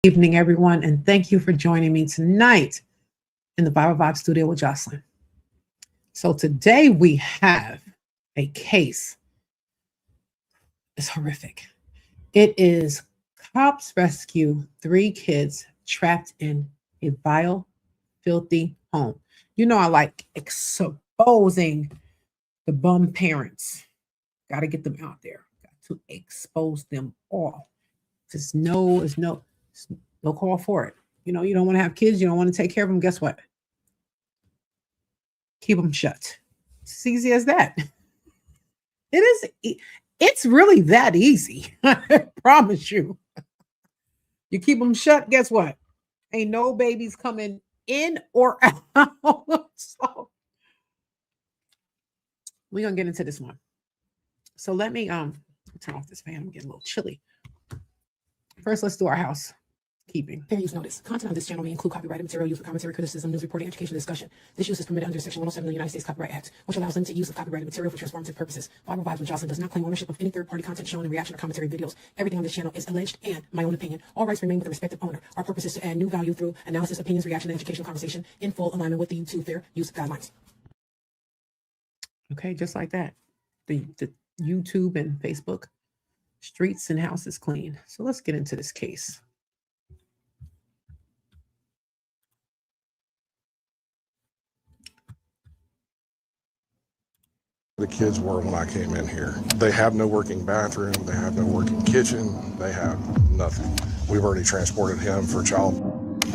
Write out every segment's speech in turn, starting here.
Evening, everyone, and thank you for joining me tonight in the Viral Vibe studio with Jocelyn. So today we have a case. It's horrific. It is cops rescue 3 kids trapped in a vile, filthy home. You know I like exposing the bum parents. Got to get them out there. Got to expose them all. There's no call for it. You know, you don't want to have kids. You don't want to take care of them. Guess what? Keep them shut. It's easy as that. It is. It's really that easy. I promise you. You keep them shut. Guess what? Ain't no babies coming in or out. So we're gonna get into this one. So let me turn off this fan. I'm getting a little chilly. First, let's do our housekeeping. Fair use notice. Content on this channel may include copyrighted material used for commentary, criticism, news reporting, education, discussion. This use is permitted under Section 107 of the United States Copyright Act, which allows limited use of copyrighted material for transformative purposes. Viral Vibes with Jocelyn does not claim ownership of any third-party content shown in reaction or commentary videos. Everything on this channel is alleged and my own opinion. All rights remain with the respective owner. Our purpose is to add new value through analysis, opinions, reaction, and educational conversation in full alignment with the YouTube fair use guidelines. Okay, just like that. The YouTube and Facebook streets and houses clean. So let's get into this case. The kids were when I came in here. They have no working bathroom. They have no working kitchen. They have nothing. We've already transported him for child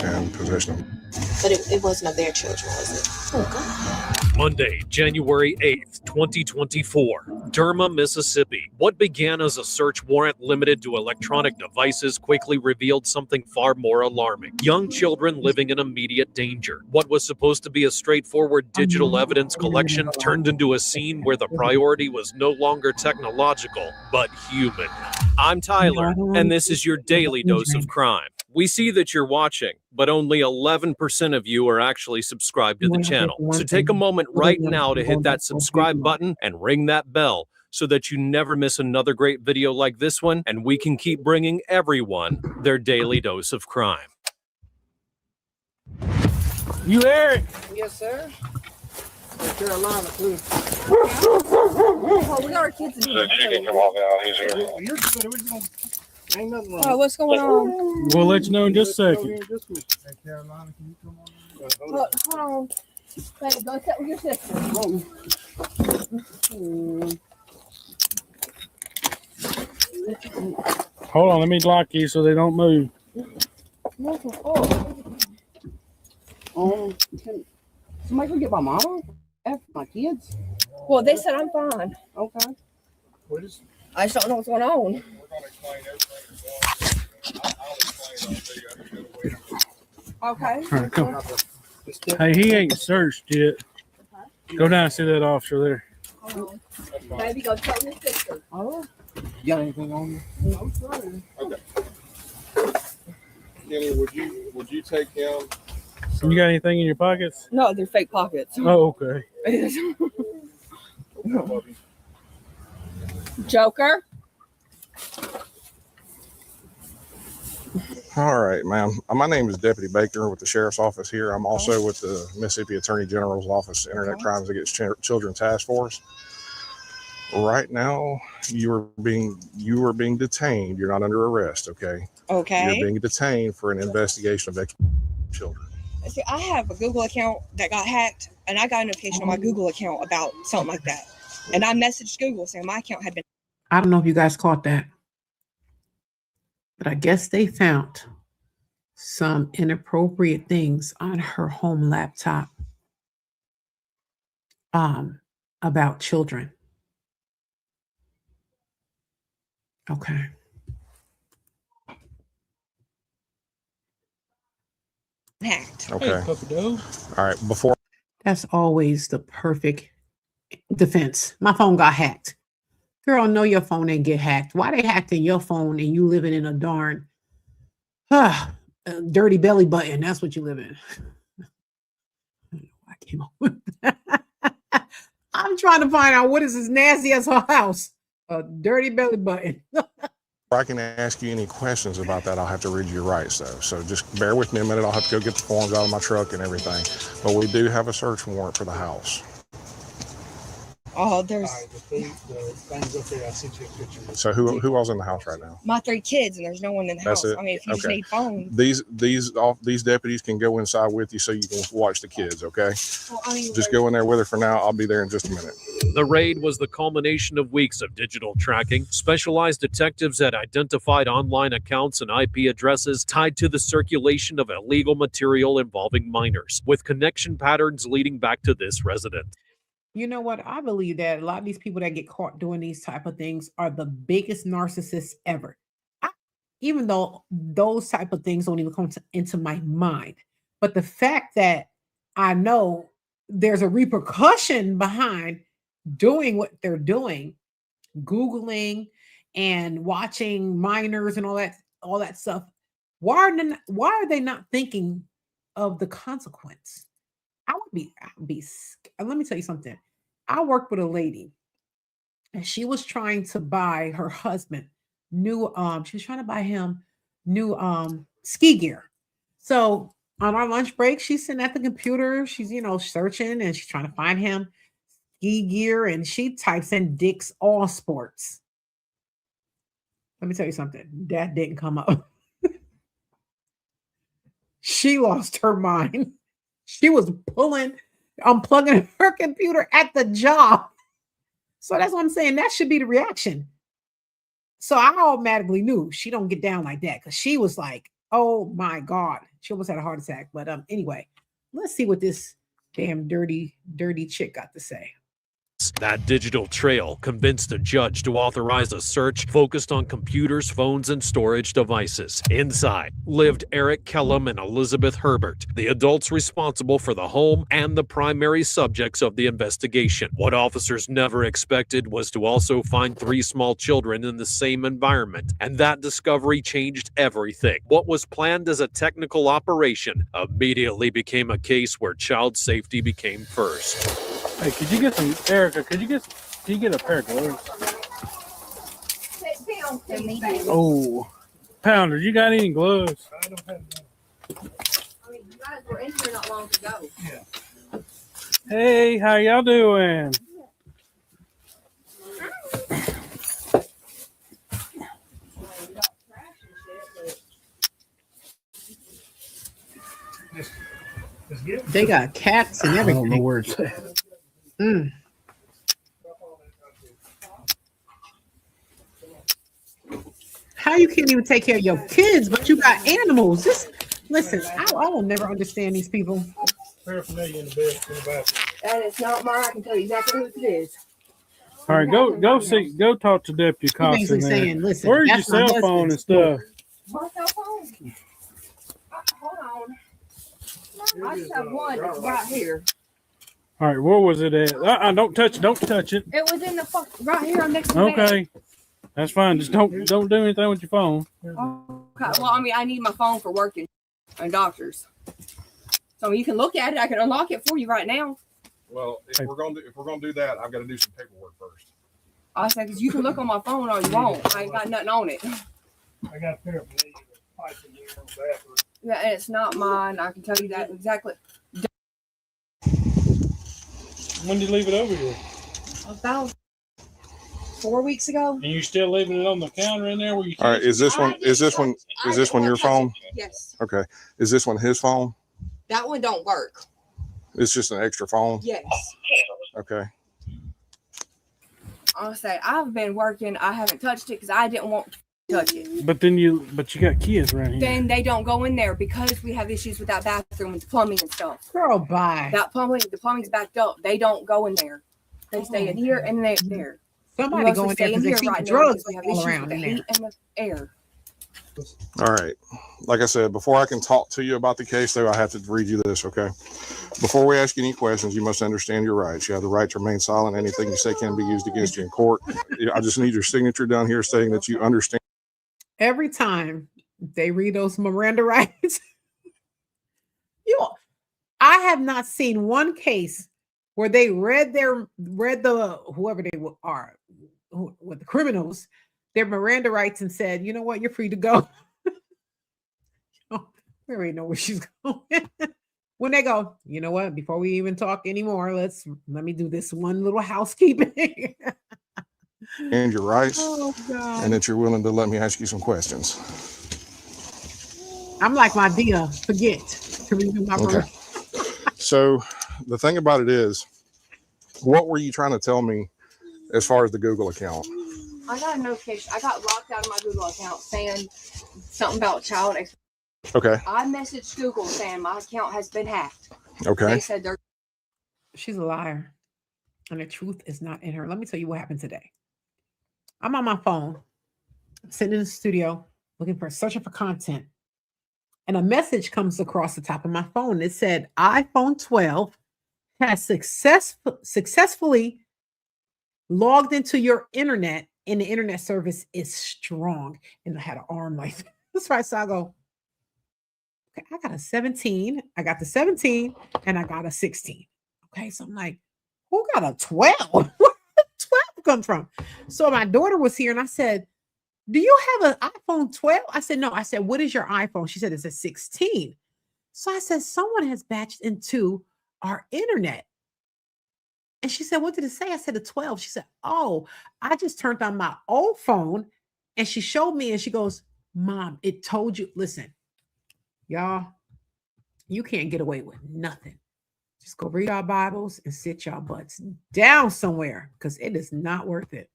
and possession of him. But it wasn't of their children, was it? Oh, God. Monday, January 8th, 2024, Derma, Mississippi. What began as a search warrant limited to electronic devices quickly revealed something far more alarming. Young children living in immediate danger. What was supposed to be a straightforward digital evidence collection turned into a scene where the priority was no longer technological, but human. I'm Tyler, and this is your daily dose of crime. We see that you're watching, but only 11% of you are actually subscribed to the channel. So take a moment right now to hit that subscribe button and ring that bell so that you never miss another great video like this one, and we can keep bringing everyone their daily dose of crime. You Eric? Yes, sir. Carolina, too. Oh, we got our kids in here. You're good. Ain't nothing wrong. Oh, what's going on? We'll let you know in just a second. Hey, Carolina, can you come on? Hold on. Baby, go sit with your sister. Hold on, let me lock you so they don't move. Can somebody go get my mama? After my kids? Well, they said I'm fine. Okay. I just don't know what's going on. Okay. All right, come. Hey, he ain't searched yet. Go down and see that officer there. Hold on. Baby, go tell your sister. Oh. You got anything on you? No, sir. Okay. Kenny, would you take him? You got anything in your pockets? No, they're fake pockets. Oh, okay. Joker. All right, ma'am. My name is Deputy Baker with the Sheriff's Office here. I'm also with the Mississippi Attorney General's Office, Internet Crimes Against Children Task Force. Right now, you are being detained. You're not under arrest, okay? Okay. You're being detained for an investigation of children. See, I have a Google account that got hacked, and I got a notification on my Google account about something like that. And I messaged Google saying my account had been. I don't know if you guys caught that, but I guess they found some inappropriate things on her home laptop about children. Okay. Hacked. Okay. Hey, all right. Before. That's always the perfect defense. My phone got hacked. Girl, no, your phone didn't get hacked. Why they hacked in your phone and you living in a darn dirty belly button? That's what you live in. I came up with that. I'm trying to find out what is as nasty as her house. A dirty belly button. I can ask you any questions about that, I'll have to read your rights, though. So just bear with me a minute. I'll have to go get the forms out of my truck and everything. But we do have a search warrant for the house. Oh, there's So who all's in the house right now? my 3 kids, and there's no one in the That's house. it? I mean, if you just Okay. need phones. These deputies can go inside with you so you can watch the kids, okay? Well, I mean, Just go in there with her for now. I'll be there in just a minute. The raid was the culmination of weeks of digital tracking. Specialized detectives had identified online accounts and IP addresses tied to the circulation of illegal material involving minors, with connection patterns leading back to this resident. You know what? I believe that a lot of these people that get caught doing these type of things are the biggest narcissists ever. Even though those type of things don't even come into my mind. But the fact that I know there's a repercussion behind doing what they're doing, Googling and watching minors and all that stuff. Why are they not thinking of the consequence? Let me tell you something. I worked with a lady and she was trying to buy her husband new she was trying to buy him new ski gear. So on our lunch break, she's sitting at the computer, she's searching and she's trying to find him ski gear, and she types in Dick's All Sports. Let me tell you something. That didn't come up. She lost her mind. She was unplugging her computer at the job. So that's what I'm saying. That should be the reaction. So I automatically knew she don't get down like that, because she was like, oh my God. She almost had a heart attack. But anyway, let's see what this damn dirty chick got to say. That digital trail convinced a judge to authorize a search focused on computers, phones, and storage devices. Inside lived Eric Kellum and Elizabeth Herbert, the adults responsible for the home and the primary subjects of the investigation. What officers never expected was to also find 3 small children in the same environment, and that discovery changed everything. What was planned as a technical operation immediately became a case where child safety became first. Hey, could you get some, Erica? Can you get a pair of gloves? Oh, Pounder, you got any gloves? I don't have none. I mean, you guys were in here not long ago. Yeah. Hey, how y'all doing? They got cats and everything. I don't know where it's at. How you can't even take care of your kids, but you got animals? Listen, I will never understand these people. Paraphernalia in the bed, in the bathroom. That is not mine. I can tell you exactly who it is. All right, go talk to Deputy You're Costa. basically saying, listen, where's your that's my cell phone and husband's stuff? My cell phone? Hold on. I just have one that's right here. All right, where was it at? Don't touch it. Don't touch it. It was in the right here next to the bed. Okay, that's fine. Just don't do anything with your phone. Okay. Well, I mean, I need my phone for working and doctors. So you can look at it. I can unlock it for you right now. Well, if we're gonna do that, I've got to do some paperwork first. I said, because you can look on my phone all you want. I ain't got nothing on it. I got a paraphernalia pipe in here in the bathroom. Yeah, and it's not mine. I can tell you that exactly. When did you leave it over here? About 4 weeks ago. And you still leaving it on the counter in there where you? All right, is this one your phone? Yes. Okay. Is this one his phone? That one don't work. It's just an extra phone? Yes. Okay. I'll say I've been working. I haven't touched it because I didn't want to touch it. But you got kids right here. Then they don't go in there because we have issues with that bathroom and the plumbing and stuff. Girl, bye. The plumbing's backed up. They don't go in there. They stay in here and they're there. Somebody go in there because they see the drugs we have all issues around with the in there. heat and the air. All right. Like I said, before I can talk to you about the case, though, I have to read you this, okay? Before we ask you any questions, you must understand your rights. You have the right to remain silent. Anything you say can be used against you in court. I just need your signature down here saying that you understand. Every time they read those Miranda rights, I have not seen one case where they read the whoever they are, with the criminals, their Miranda rights and said, you know what, you're free to go. We already know where she's going. When they go, you know what, before we even talk anymore, let me do this one little housekeeping. And your rights, Oh, God. and that you're willing to let me ask you some questions. I'm like my dear, forget to renew my Okay. So the thing about it is, what were you trying to tell me as far as the Google account? I got a notification. I got locked out of my Google account saying something about child. Okay. I messaged Google saying my account has been hacked. Okay. They said they're. She's a liar, and the truth is not in her. Let me tell you what happened today. I'm on my phone, sitting in the studio, searching for content, and a message comes across the top of my phone. It said, iPhone 12 has successfully logged into your internet, and the internet service is strong. And I had an arm like that. That's right. So I go, okay, I got a 17. I got the 17 and I got a 16. Okay. So I'm like, who got a 12? Where did 12 come from? So my daughter was here and I said, do you have an iPhone 12? I said, no. I said, what is your iPhone? She said, it's a 16. So I said, someone has batched into our internet. And she said, what did it say? I said, a 12. She said, oh, I just turned on my old phone. And she showed me and she goes, Mom, it told you, listen, y'all, you can't get away with nothing. Just go read our Bibles and sit y'all butts down somewhere because it is not worth it.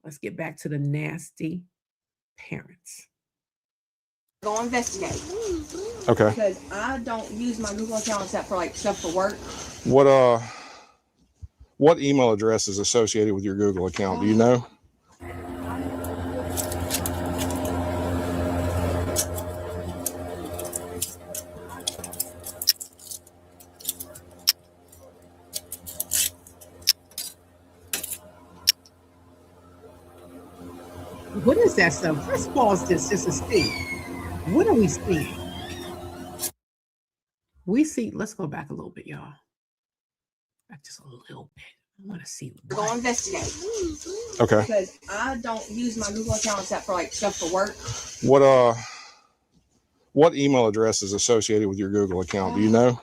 Let's get back to the nasty parents. Go investigate. Okay. Because I don't use my Google account except for like stuff for work. What email address is associated with your Google account? Do you know? What is that stuff? Let's pause this just to see. What are we seeing? We see, let's go back a little bit, y'all. Back just a little bit. I want to see. Go investigate. Okay. Because I don't use my Google account except for like stuff for work. What email address is associated with your Google account? Do you know?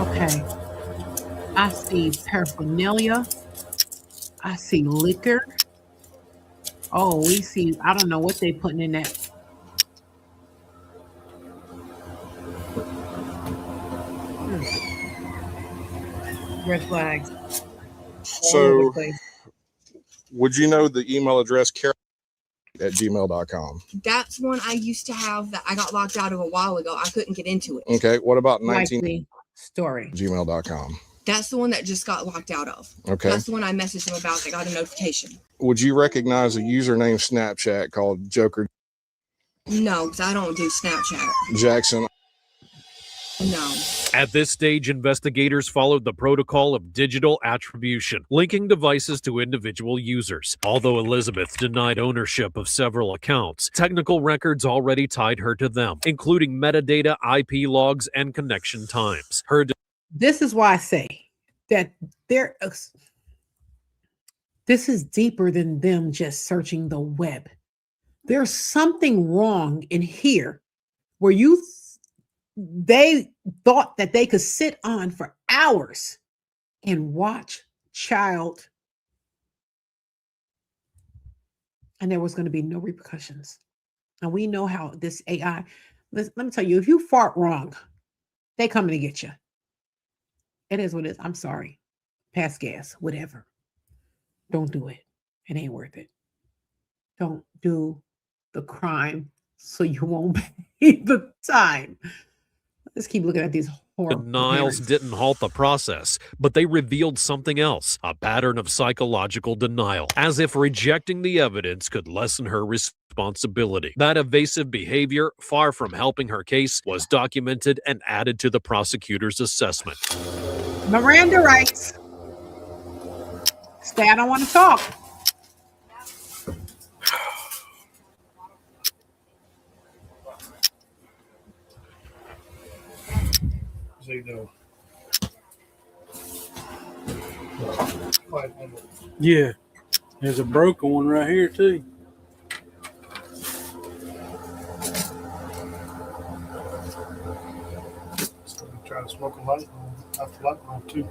Okay. I see paraphernalia. I see liquor. Oh, we see, I don't know what they putting in that. Red flags. So, would you know the email address carol@gmail.com? That's one I used to have that I got locked out of a while ago. I couldn't get into it. Okay. What about Likely story. gmail.com? That's the one that just got locked out of. Okay. That's the one I messaged them about that got a notification. Would you recognize a username Snapchat called Joker No, because I don't do Snapchat. Jackson? No. At this stage, investigators followed the protocol of digital attribution, linking devices to individual users. Although Elizabeth denied ownership of several accounts, technical records already tied her to them, including metadata, IP logs, and connection times. This is why I say that this is deeper than them just searching the web. There's something wrong in here where they thought that they could sit on for hours and watch child, and there was going to be no repercussions. And we know how this AI, let me tell you, if you fart wrong, they coming to get you. It is what it is. I'm sorry. Pass gas, whatever. Don't do it. It ain't worth it. Don't do the crime so you won't pay the time. Let's keep looking at these horrible denials didn't halt the process, but they revealed something else, a pattern of psychological denial, as if rejecting the evidence could lessen her responsibility. That evasive behavior, far from helping her case, was documented and added to the prosecutor's assessment. Miranda writes, "Stay, I don't want to talk." 500. Yeah. There's a broken one right here too. So we try to smoke a light bulb. After light bulb too.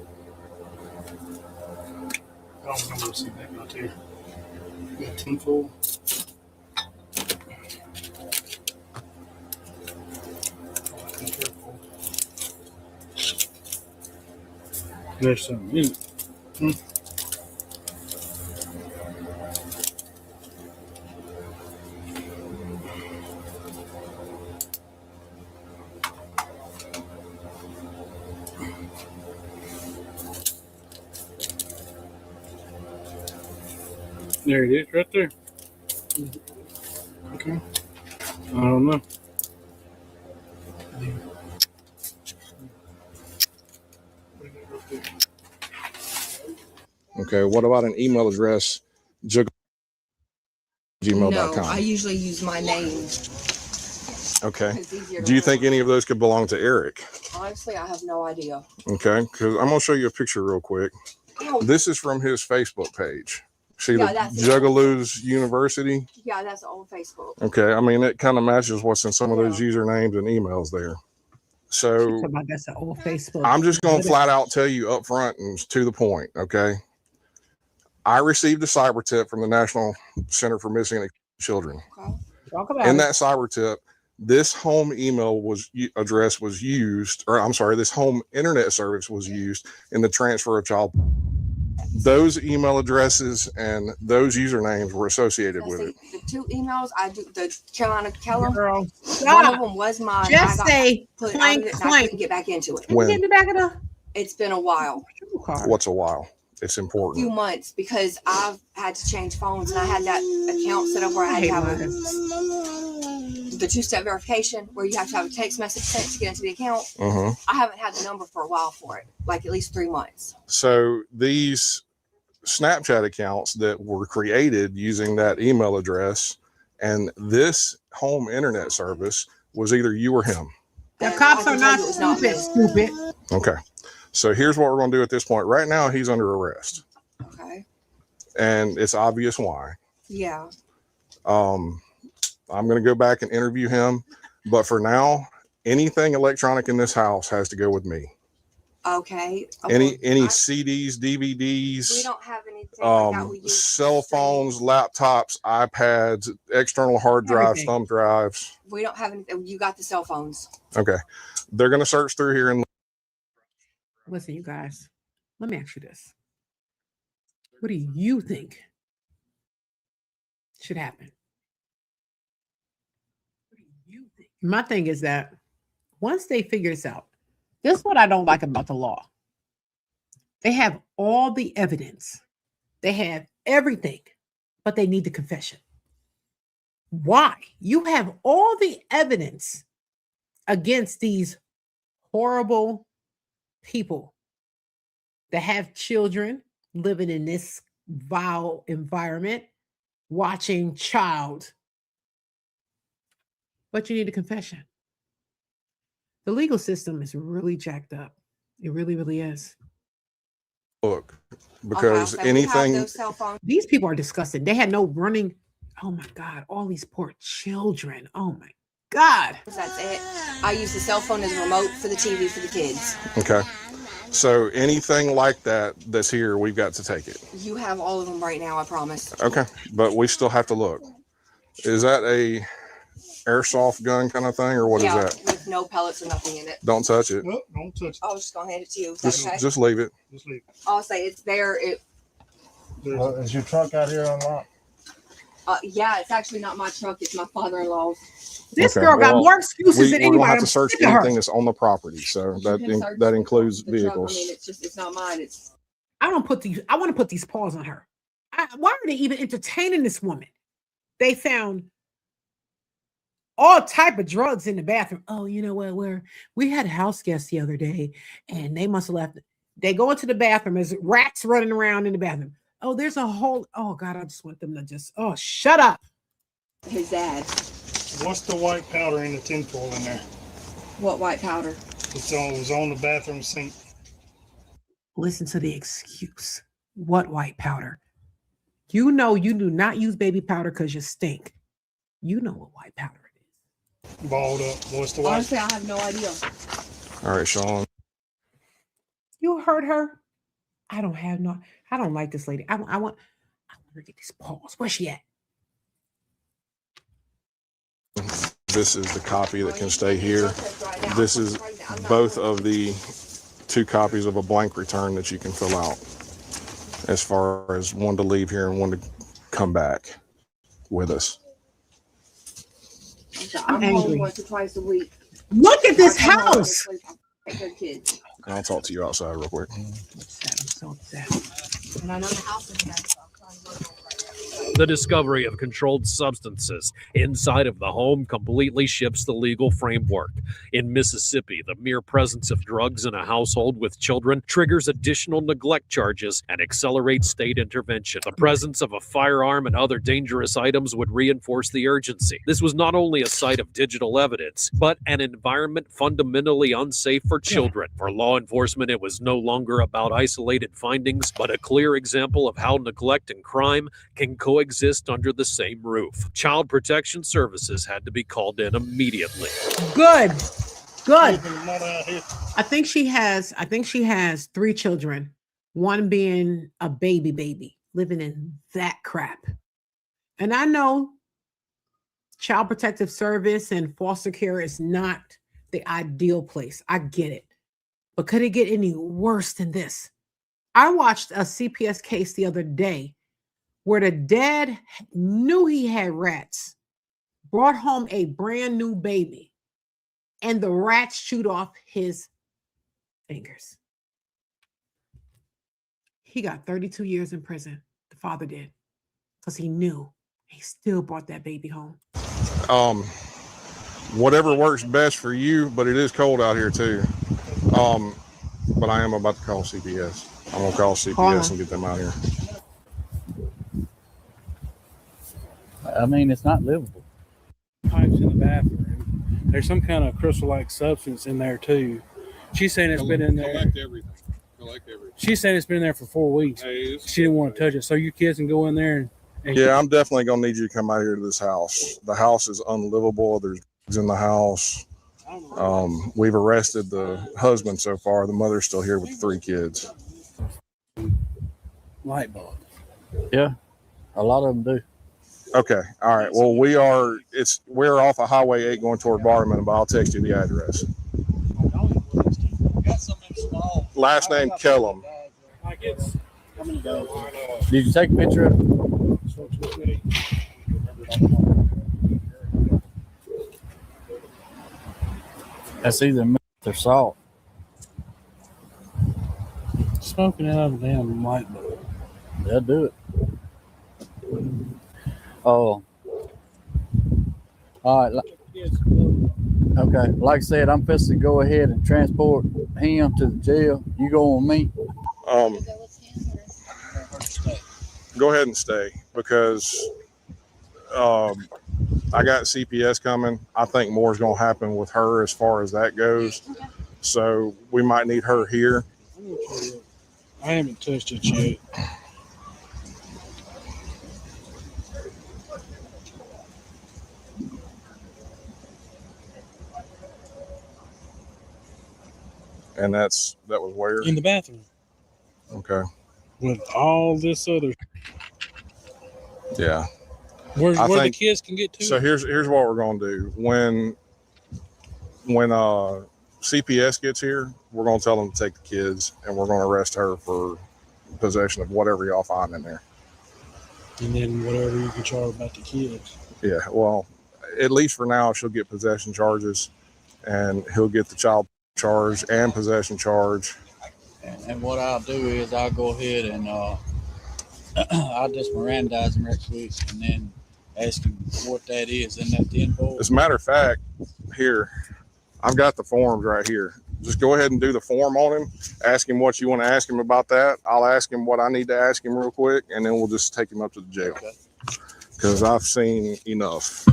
I don't remember seeing that out here. We got tinfoil. Be careful. There's something in it. There it is, right there. Okay. I don't know. Okay, what about an email address? No, Gmail.com. I usually use my name. Okay. It's easier to Do you think remember. any of those could belong to Eric? Honestly, I have no idea. Okay, because I'm gonna show you a picture real quick. Oh, This is from his Facebook page. See Yeah, the that's it. Juggalos University? yeah, that's old Facebook. Okay, I mean, it kind of matches what's in some of those usernames and emails there. So That's an old Facebook. I'm just going to flat out tell you up front and to the point, okay? I received a cyber tip from the National Center for Missing and Exploited Children. Okay. Talk about In it. that cyber tip, this home email address was used, or I'm sorry, this home internet service was used in the transfer of child. Those email addresses and those usernames were associated with it. The two emails I do, the Carolina Keller, Girl, one of stop. them was mine. Just I got say put out clank, of it and I clank. couldn't get back into it. When? Get in the back of the It's been a while, card. What's a while? It's few important. months, because I've had to change phones and I had that account set up where I had to have the two-step verification where you have to have a text message sent to get into the account. I haven't had the number for a while for it, like at least 3 months. So these Snapchat accounts that were created using that email address and this home internet service was either you or him. The And cops I are can not tell you it's not stupid. me. Stupid. Okay. So here's what we're going to do at this point. Right now, he's under arrest. Okay. And it's obvious why. Yeah. I'm going to go back and interview him. But for now, anything electronic in this house has to go with me. Okay. Any I- CDs, DVDs, We don't have anything like that. We use cell phones, laptops, iPads, external hard drives, Everything. thumb drives. We don't have anything. You got the cell phones. Okay. They're going to search through here and Listen, you guys, let me ask you this. What do you think should happen? What do you think? My thing is that once they figure this out, this is what I don't like about the law. They have all the evidence. They have everything, but they need the confession. Why? You have all the evidence against these horrible people that have children living in this vile environment, watching child, but you need a confession. The legal system is really jacked up. It really, really is. look, because Okay, so we have anything, those cell phones. These people are disgusting. They had no running. Oh my God, all these poor children. Oh my God. That's it. I use the cell phone as a remote for the TV for the kids. okay. So anything like that that's here, we've got to take it. You have all of them right now, I promise. Okay. But we still have to look. Is that a airsoft gun kind of thing, or what is Yeah, that? with no pellets or nothing in it. Don't touch it. Nope, don't touch it. I was just gonna hand it to you. Is that okay? Just leave it. Just leave it. I'll say it's there. Is your truck out here unlocked? Yeah, it's actually not my truck. It's my father-in-law's. This Okay, girl got well, more excuses than We're gonna anybody. have to search Look at her. anything that's on the property. So You that can search that includes the truck. vehicles. I mean, it's not mine. It's I want to put these paws on her. Why are they even entertaining this woman? They found all type of drugs in the bathroom. Oh, you know what? We had a house guest the other day, and they must have left. They go into the bathroom. There's rats running around in the bathroom. Oh, there's a whole. Oh God, I just want them to just. Oh, shut up. his dad. What's the white powder in the tinfoil in there? What white powder? It was on the bathroom sink. Listen to the excuse. What white powder? You know you do not use baby powder because you stink. You know what white powder it is. Balled up. What's the white? Honestly, I have no idea. All right, Sean. You heard her. I don't like this lady. I want her to get these paws. Where's she at? This is the copy that can stay here. This is both of the 2 copies of a blank return that you can fill out, as far as one to leave here and one to come back with us. I'm angry. home once or twice a week. Look at this I come home house. and take care of kids. And I'll talk to you outside real quick. I'm so upset. And I know the house is back. The discovery of controlled substances inside of the home completely shifts the legal framework. In Mississippi, the mere presence of drugs in a household with children triggers additional neglect charges and accelerates state intervention. The presence of a firearm and other dangerous items would reinforce the urgency. This was not only a site of digital evidence, but an environment fundamentally unsafe for children. For law enforcement, it was no longer about isolated findings, but a clear example of how neglect and crime can coexist under the same roof. Child Protection Services had to be called in immediately. Good. Here. I think she has 3 children, one being a baby living in that crap. And I know Child Protective Service and foster care is not the ideal place. I get it. But could it get any worse than this? I watched a CPS case the other day where the dad knew he had rats, brought home a brand new baby, and the rats chewed off his fingers. He got 32 years in prison. The father did, because he knew. He still brought that baby home. Whatever works best for you, but it is cold out here too. But I am about to call CPS. I'm gonna call CPS and get them out here. I mean, it's not livable. Pipes in the bathroom. There's some kind of crystal-like substance in there too. She's saying it's been in there. Collect everything. She's saying it's been in there for 4 weeks. She didn't want to touch it. So you kids can go in there and Yeah, I'm definitely gonna need you to come out here to this house. The house is unlivable. There's drugs in the house. We've arrested the husband so far. The mother's still here with 3 kids. light bulb. Yeah, a lot of them do. Okay. All right. Well, we're off of Highway 8 going toward Barman, but I'll text you the address. Last name Kellum. Did you take a picture of it? That's either meth or salt. Smoking out of a damn light bulb. They'll do it. Oh. All right. Okay. Like I said, I'm supposed to go ahead and transport him to the jail. You go on me. Go ahead and stay because I got CPS coming. I think more is going to happen with her as far as that goes. So we might need her here. I haven't touched it yet. And that was where? In the bathroom. Okay. With all this other. Yeah. Where the kids can get to. So here's what we're going to do. When CPS gets here, we're going to tell them to take the kids, and we're going to arrest her for possession of whatever y'all find in there. And then whatever you can charge about the kids. Yeah. Well, at least for now, she'll get possession charges, and he'll get the child charge and possession charge. And what I'll do is I'll go ahead and I'll just Mirandize him right quick and then ask him what that is. Isn't that the info? As a matter of fact, here, I've got the forms right here. Just go ahead and do the form on him. Ask him what you want to ask him about that. I'll ask him what I need to ask him real quick, and then we'll just take him up to the jail. Because I've seen enough.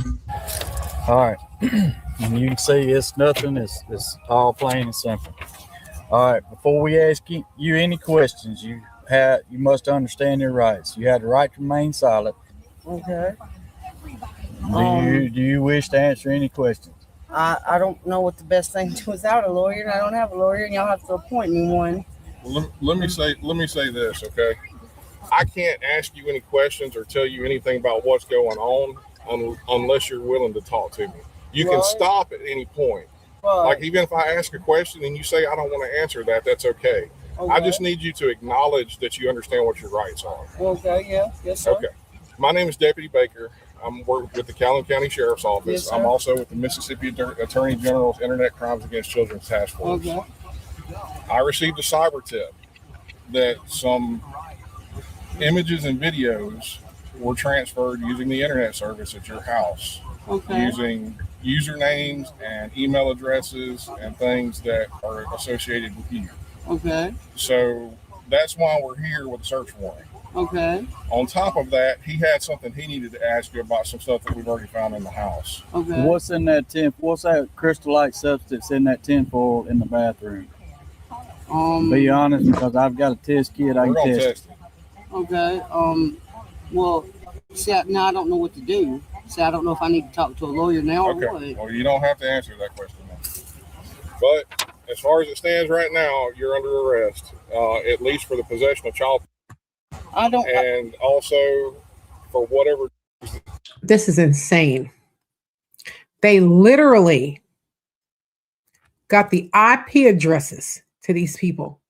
All right. And you can see it's nothing. It's all plain and simple. All right. Before we ask you any questions, you you must understand your rights. You had the right to remain silent. Okay. Do you wish to answer any questions? I don't know what the best thing to do without a lawyer, and I don't have a lawyer, and y'all have to appoint me one. Well, let me say this, okay? I can't ask you any questions or tell you anything about what's going on unless you're willing to talk to me. You can stop at any point. Like even if I ask a question and you say I don't want to answer that, that's okay. I just need you to acknowledge that you understand what your rights are. Okay, yeah, yes, sir. Okay. My name is Deputy Baker. I'm working with the Calhoun County Sheriff's Office. Yes, I'm also with the Mississippi Attorney General's Internet Crimes Against Children's Task Force. Okay. I received a cyber tip that some images and videos were transferred using the internet service at your house, using usernames and email addresses and things that are associated with you. Okay. So that's why we're here with a search warrant. Okay. On top of that, he had something he needed to ask you about some stuff that we've already found in the house. Okay. What's in that tin? What's that crystal-like substance in that tinfoil in the bathroom? Be honest, because I've got a test kit. I can test it. Okay. Well, see, now I don't know what to do. See, I don't know if I need to talk to a lawyer now or what. Well, you don't have to answer that question now. But as far as it stands right now, you're under arrest, at least for the possession of child. And also for whatever. This is insane. They literally got the IP addresses to these people.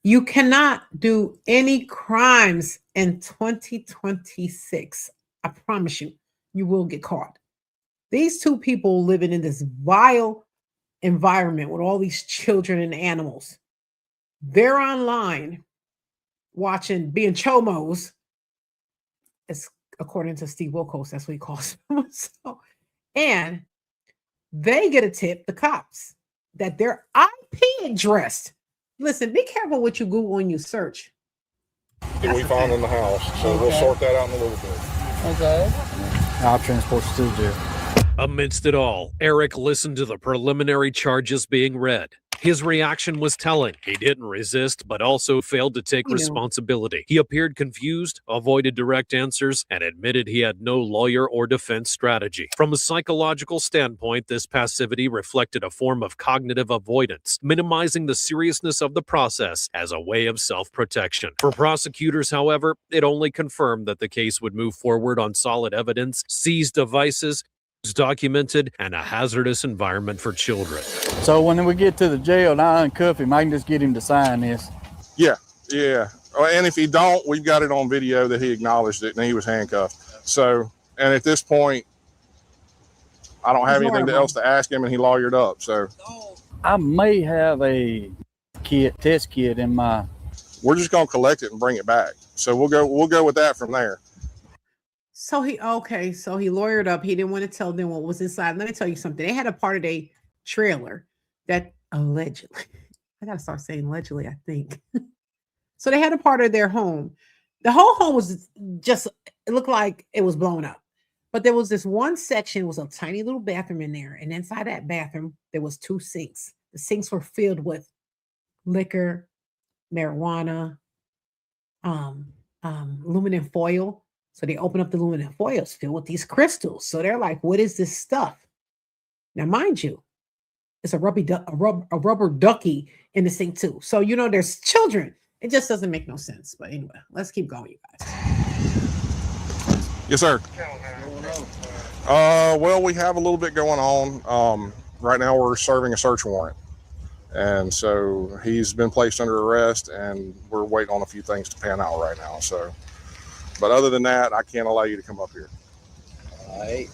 You cannot do any crimes in 2026. I promise you, you will get caught. These two people living in this vile environment with all these children and animals. They're online watching, being chomos, as according to Steve Wilkos, that's what he calls them. So, and they get a tip, the cops, that their IP address. Listen, be careful what you Google when you search. That we found in the house. So we'll sort that out in a little bit. Okay. I'll transport you to the jail. Amidst it all, Eric listened to the preliminary charges being read. His reaction was telling. He didn't resist, but also failed to take responsibility. He appeared confused, avoided direct answers, and admitted he had no lawyer or defense strategy. From a psychological standpoint, this passivity reflected a form of cognitive avoidance, minimizing the seriousness of the process as a way of self-protection. For prosecutors, however, it only confirmed that the case would move forward on solid evidence, seized devices, documented, and a hazardous environment for children. So when we get to the jail and I uncuff him, I can just get him to sign this. Yeah. And if he don't, we've got it on video that he acknowledged it and he was handcuffed. So, and at this point, I don't have anything else to ask him, and he lawyered up. So I may have a test kit in my. We're just gonna collect it and bring it back. So we'll go with that from there. So he lawyered up. He didn't want to tell them what was inside. Let me tell you something. They had a part of a trailer that allegedly, I gotta start saying allegedly, I think. So they had a part of their home. The whole home was just, it looked like it was blown up. But there was this one section, was a tiny little bathroom in there. And inside that bathroom, there was 2 sinks. The sinks were filled with liquor, marijuana, aluminum foil. So they open up the aluminum foil, it's filled with these crystals. So they're like, what is this stuff? Now, mind you, it's a rubber ducky in the sink too. So, there's children. It just doesn't make no sense. But anyway, let's keep going, you guys. Yes, sir. Well, we have a little bit going on. Right now we're serving a search warrant. And so he's been placed under arrest, and we're waiting on a few things to pan out right now. So, but other than that, I can't allow you to come up here. All right,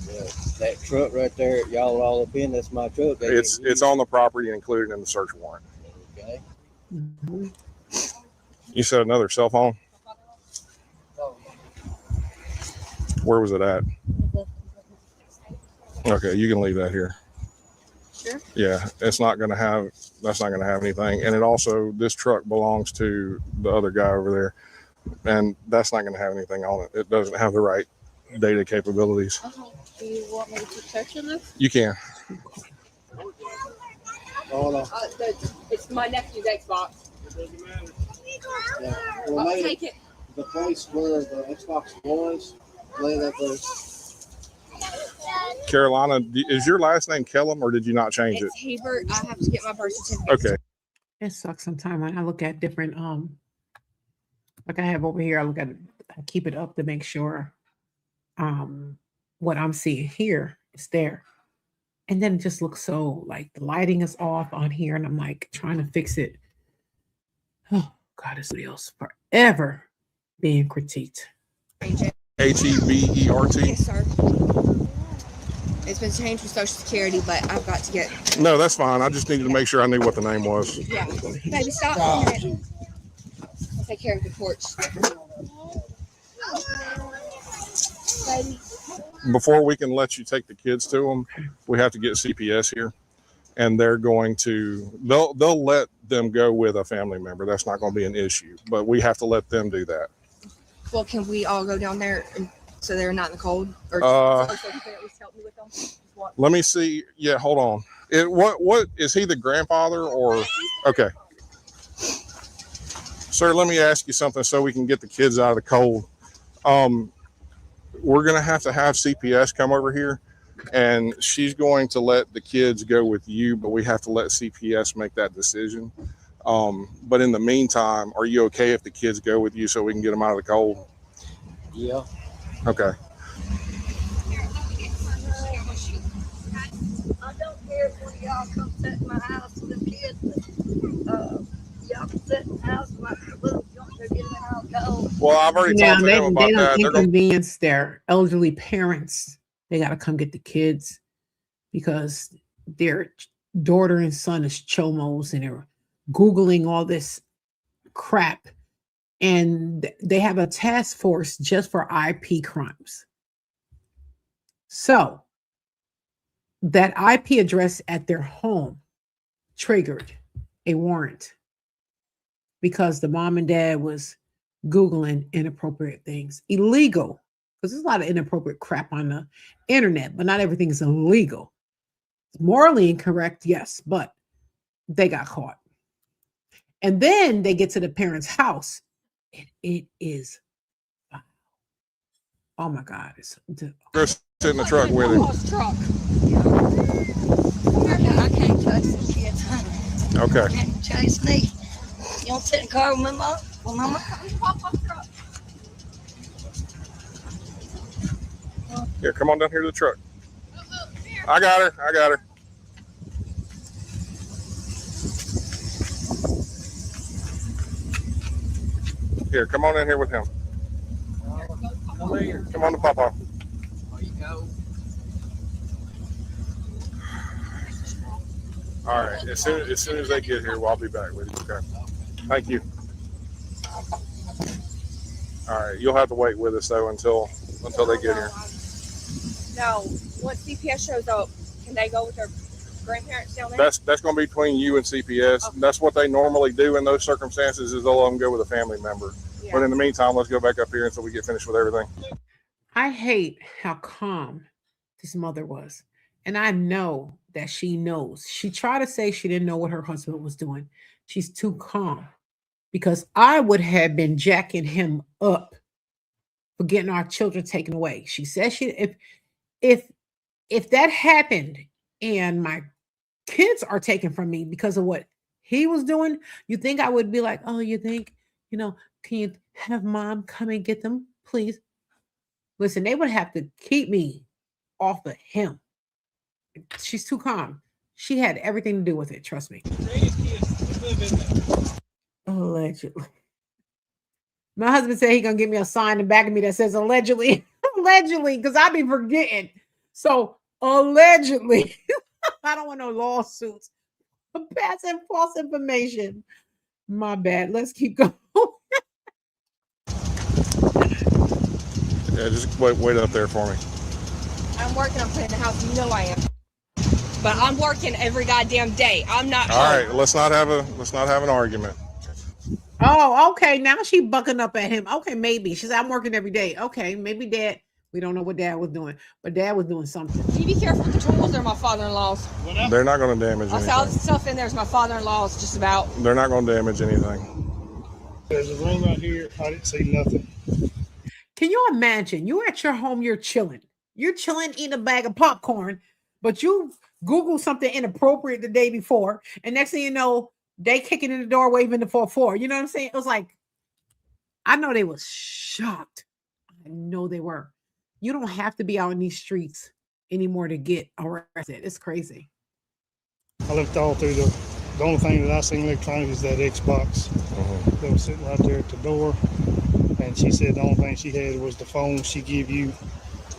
that truck right there, y'all all up in, that's my truck. It's on the property and included in the search warrant. Okay. Mm-hmm. You said another cell phone? Where was it at? Okay, you can leave that here. Sure. Yeah, that's not going to have anything. And it also, this truck belongs to the other guy over there, and that's not going to have anything on it. It doesn't have the right data capabilities. Do you want me to touch on this? You can. Hold on. It's my nephew's Xbox. Yeah. Well, I'll maybe take it. the place where the Xbox was, lay that place. Carolina, is your last name Kellum or did you not change it? It's Hebert. I have to get my birth certificate. Okay. It sucks sometimes when I look at different like I have over here, I keep it up to make sure what I'm seeing here is there. And then it just looks so like the lighting is off on here, and I'm like trying to fix it. Oh God, this video's forever being critiqued. Hebert? Yes, sir. It's been changed for Social Security, but I've got to get. No, that's fine. I just needed to make sure I knew what the name was. Yeah. Baby, stop for a minute. I'll take care of the porch. Baby. Before we can let you take the kids to them, we have to get CPS here, and they'll let them go with a family member. That's not going to be an issue, but we have to let them do that. Well, can we all go down there so they're not in the cold? Or so you can at least help me with them? Let me see. Yeah, hold on. What is he the grandfather or? Okay. Sir, let me ask you something so we can get the kids out of the cold. We're going to have CPS come over here, and she's going to let the kids go with you, but we have to let CPS make that decision. But in the meantime, are you okay if the kids go with you so we can get them out of the cold? Yeah. Okay. I don't care when y'all come sit in my house with the kids. Y'all can sit in the house with my little junk. They're getting out cold. Well, I've already talked to them about that. They don't inconvenience their elderly parents. They got to come get the kids because their daughter and son is chomos and they're Googling all this crap. And they have a task force just for IP crimes. So that IP address at their home triggered a warrant because the mom and dad was Googling inappropriate things, illegal, because there's a lot of inappropriate crap on the internet, but not everything is illegal. It's morally incorrect, yes, but they got caught. And then they get to the parents' house, and it is, oh my God. Chris, sit in the truck with him. I can't chase the kids, honey. Okay. You can't chase me. You don't sit in the car with my mom? Well, mama, come to Papa's truck. Here, come on down here to the truck. I got her. Here, come on in here with him. Come on to Papa. There you go. All right. As soon as they get here, I'll be back with you. Okay. Thank you. All right. You'll have to wait with us though until they get here. No. Once CPS shows up, can they go with their grandparents down there? That's going to be between you and CPS. Okay. That's what they normally do in those circumstances. Is they'll let them go with a family member. Yeah. But in the meantime, let's go back up here until we get finished with everything. I hate how calm this mother was. And I know that she knows. She tried to say she didn't know what her husband was doing. She's too calm because I would have been jacking him up for getting our children taken away. She said if that happened and my kids are taken from me because of what he was doing, you think I would be like, oh, you think, can you have mom come and get them, please? Listen, they would have to keep me off of him. She's too calm. She had everything to do with it. Trust me. Allegedly. My husband said he's going to give me a sign in the back of me that says allegedly. Allegedly, because I be forgetting. So allegedly, I don't want no lawsuits for passing false information. My bad. Let's keep going. Yeah, just wait up there for me. I'm working on cleaning the house. You know I am. But I'm working every goddamn day. I'm not. All right, let's not have an argument. Oh, okay. Now she bucking up at him. Okay, maybe. She said, I'm working every day. Okay, maybe dad. We don't know what dad was doing, but dad was doing something. You be careful with the tools. They're my father-in-law's. They're not going to damage anything. All the stuff in there's my father-in-law's just about. They're not going to damage anything. There's a room right here. I didn't see nothing. Can you imagine? You're at your home, you're chilling, eating a bag of popcorn, but you Google something inappropriate the day before, and next thing you know, they kicking in the door, waving the 4-4. You know what I'm saying? It was like, I know they was shocked. I know they were. You don't have to be out in these streets anymore to get arrested. It's crazy. I looked all through the only thing that I seen electronic is that Xbox that was sitting right there at the door. And she said the only thing she had was the phone she gave you.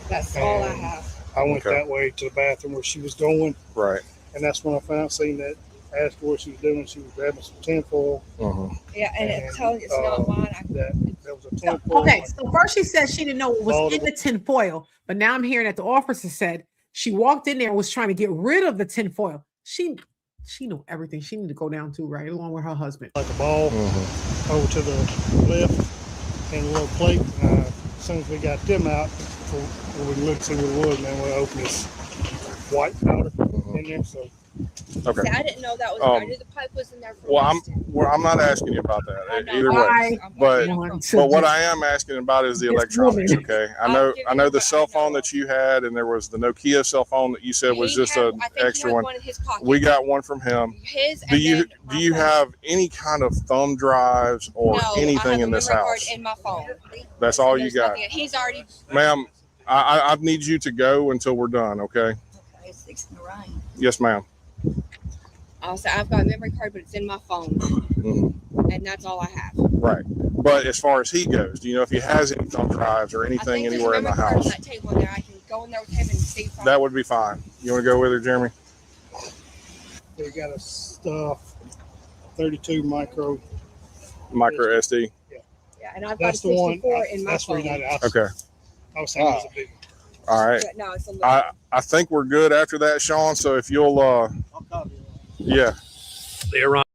That's all I have. I went that way to the bathroom where she was going. Right. And that's when I found, seen that, asked her what she was doing. She was grabbing some tinfoil. Yeah, and it tells you it's not mine. That was a tinfoil. Okay, so first she said she didn't know what was in the tinfoil, but now I'm hearing that the officer said she walked in there and was trying to get rid of the tinfoil. She knew everything. She needed to go down too, right, along with her husband. Like a ball over to the left and a little plate. As soon as we got them out, we can look and see what it was, and then we'll open this white powder in there. So. Okay. See, I didn't know that was. I knew the pipe was in there. I'm not asking you about that either way. But what I am asking about is the electronics. Okay, I know the cell phone that you had, and there was the Nokia cell phone that you said was just an extra one. We got one from him. Do you have any kind of thumb drives or anything in this house? In my phone. That's all you got. He's already. Ma'am, I need you to go until we're done. Okay. It's fixing to rain. Yes, ma'am. I'll say I've got a memory card, but it's in my phone, and that's all I have. Right. But as far as he goes, do you know if he has any thumb drives or anything anywhere in the house? That table in there. I can go in there with him and see. That would be fine. You want to go with her, Jeremy? We got a stuff 32 micro SD. Yeah, and I've got a 64 in my phone. Okay. I was saying it's a big one. All right. No, it's a little. I think we're good after that, Sean. So if you'll, yeah. They arrived